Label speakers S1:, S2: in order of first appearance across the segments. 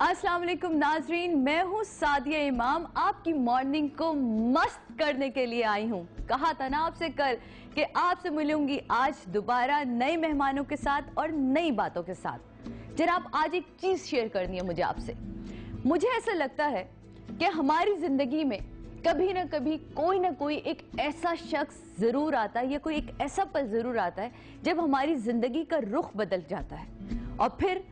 S1: अस्सलाम वालेकुम नाजरीन, मैं हूँ सादिया इमाम। आपकी मॉर्निंग को मस्त करने के लिए आई हूँ। कहा था ना आपसे कल कि आपसे मिलूंगी आज दोबारा नए मेहमानों के साथ और नई बातों के साथ। जनाब, आज एक चीज शेयर करनी है मुझे आपसे। मुझे ऐसा लगता है कि हमारी जिंदगी में कभी ना कभी कोई ना कोई एक ऐसा शख्स जरूर आता है या कोई एक ऐसा पल जरूर आता है जब हमारी जिंदगी का रुख बदल जाता है और फिर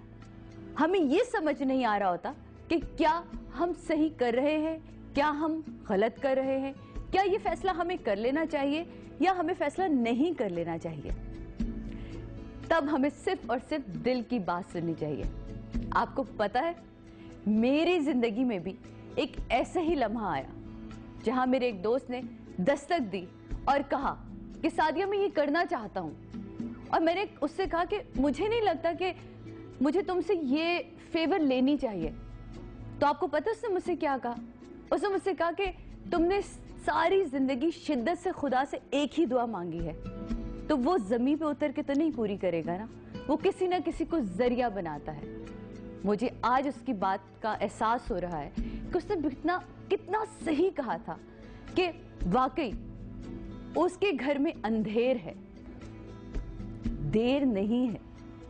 S1: हमें ये समझ नहीं आ रहा होता कि क्या हम सही कर रहे हैं, क्या हम गलत कर रहे हैं, क्या ये फैसला हमें कर लेना चाहिए या हमें फैसला नहीं कर लेना चाहिए। तब हमें सिर्फ और सिर्फ दिल की बात सुननी चाहिए। आपको पता है, मेरी जिंदगी में भी एक ऐसा ही लम्हा आया जहां मेरे एक दोस्त ने दस्तक दी और कहा कि सादिया मैं ये करना चाहता हूं। और मैंने उससे कहा कि मुझे नहीं लगता कि मुझे तुमसे ये फेवर लेनी चाहिए। तो आपको पता उसने मुझसे क्या कहा? उसने मुझसे कहा कि तुमने सारी जिंदगी शिद्दत से खुदा से एक ही दुआ मांगी है, तो वो जमीन पे उतर के तो नहीं पूरी करेगा ना, वो किसी ना किसी को जरिया बनाता है। मुझे आज उसकी बात का एहसास हो रहा है कि उसने कितना सही कहा था कि वाकई उसके घर में अंधेर है, देर नहीं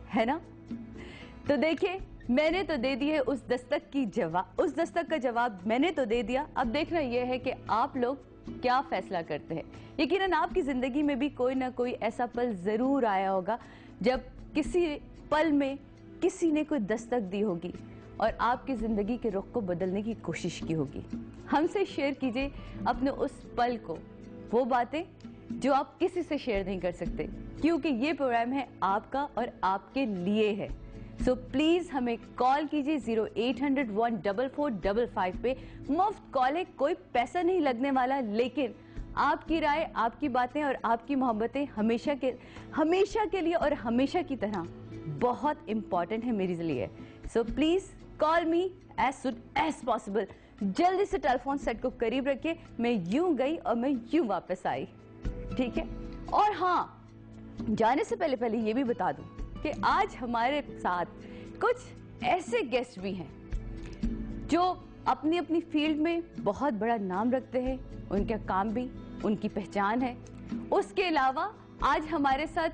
S1: है ना? तो देखिए, मैंने तो दे दी है उस दस्तक का जवाब मैंने तो दे दिया। अब देखना यह है कि आप लोग क्या फैसला करते हैं। यकीनन आपकी जिंदगी में भी कोई ना कोई ऐसा पल जरूर आया होगा जब किसी पल में किसी ने कोई दस्तक दी होगी और आपकी जिंदगी के रुख को बदलने की कोशिश की होगी। हमसे शेयर कीजिए अपने उस पल को, वो बातें जो आप किसी से शेयर नहीं कर सकते, क्योंकि ये प्रोग्राम है आपका और आपके लिए है। सो प्लीज हमें कॉल कीजिए 0800-14455 पे। मुफ्त कॉल है, कोई पैसा नहीं लगने वाला, लेकिन आपकी राय, आपकी बातें और आपकी मोहब्बतें हमेशा के लिए और हमेशा की तरह बहुत इंपॉर्टेंट है मेरे लिए। So please call me as soon as possible. जल्दी से टेलीफोन सेट को करीब रखिए। मैं यूं गई और मैं यूं वापस आई, ठीक है? और हाँ, जाने से पहले ये भी बता दूं कि आज हमारे साथ कुछ ऐसे गेस्ट भी हैं जो अपनी अपनी फील्ड में बहुत बड़ा नाम रखते हैं। उनका काम भी, उनकी पहचान है। उसके अलावा आज हमारे साथ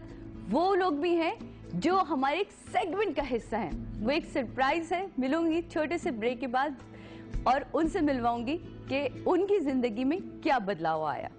S1: वो लोग भी हैं जो हमारे एक सेगमेंट का हिस्सा हैं। वो एक सरप्राइज है। मिलूंगी छोटे से ब्रेक के बाद और उनसे मिलवाऊंगी कि उनकी जिंदगी में क्या बदलाव आया।